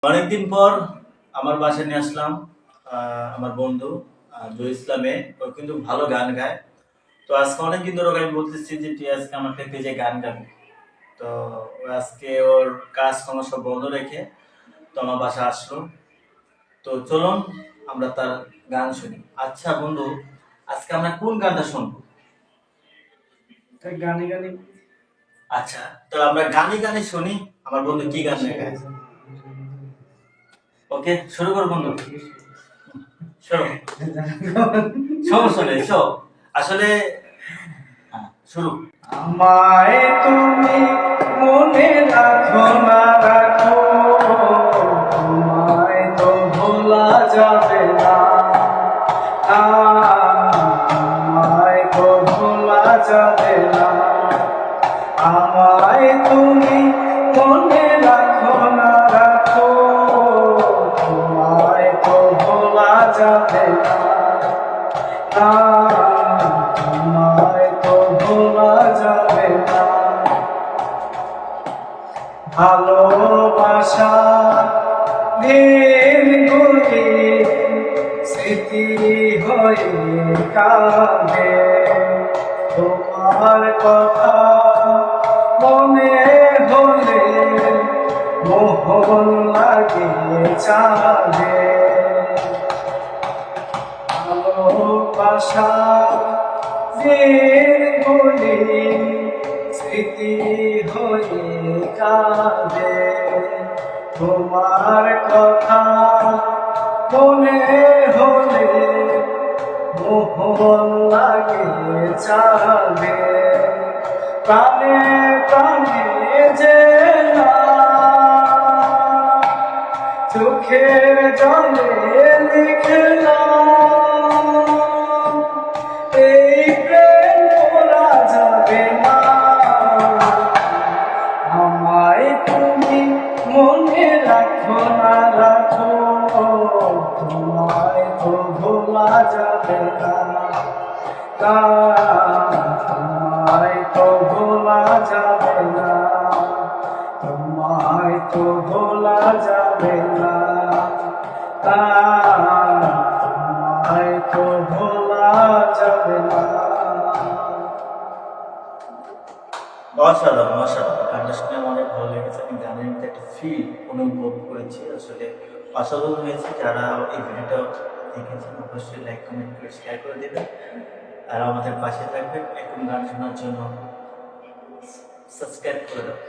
অনেকদিন পর আমার বাসায় নিয়ে আসলাম আমার বন্ধু জয় ইসলামে। ও কিন্তু ভালো গান গায়। তো আজকে অনেকদিন ধরে আমি বলতেছি যে তুই আজকে আমার পেজে গান গাবি। তো ও আজকে ওর কাজ কর্ম সব বন্ধ রেখে তো আমার বাসায় আসলো। তো চলুন আমরা তার গান শুনি। আচ্ছা বন্ধু, আজকে আমরা কোন গানটা শুনবো? গানে গানে। আচ্ছা, তো আমরা গানে গানে শুনি আমার বন্ধু কি গান গায়। ওকে, শুরু কর বন্ধু। শুরু। সমস্যা নেই, আসলে শুরু। আমায় তুমি মনে রাখো না রাখো, তোমায় তো ভোলা যাবে না, আমায় তো ভোলা যাবে না। আমায় তুমি মনে রাখো না রাখো, তোমায় তো ভোলা যাবে না, তোমায় তো ভোলা যাবে না। ভালোবাসা দিনগুলি স্মৃতি হয়ে কাঁদে, তোমার কথা মনে হলে মোহন লাগে চাঁদে। ভালোবাসা দিনগুলি স্মৃতি হয়ে কাঁদে, তোমার কথা মনে হলে মোহন লাগে চাঁদে। প্রাণে প্রাণে যে চোখের জলে লিখলাম, এই প্রেম ভোলা যাবে না। আমায় তুমি মনে রাখো না রাখো, তোমায় তো ভোলা যাবে না, তোমায় তো ভোলা যাবে না, তোমায় তো ভোলা যাবে না, তোমায় তো ভোলা যাবে না। অসাধারণ অসাধারণ, গানটা শুনে আমার অনেক ভালো লেগেছে। আমি গানের মধ্যে একটা ফিল অনুভব করেছি, আসলে অসাধারণ হয়েছে। যারা এই ভিডিওটা দেখেছেন অবশ্যই লাইক কমেন্ট করে শেয়ার করে দেবেন, আর আমাদের পাশে থাকবেন। এরকম গান শোনার জন্য সাবস্ক্রাইব করে দেবেন।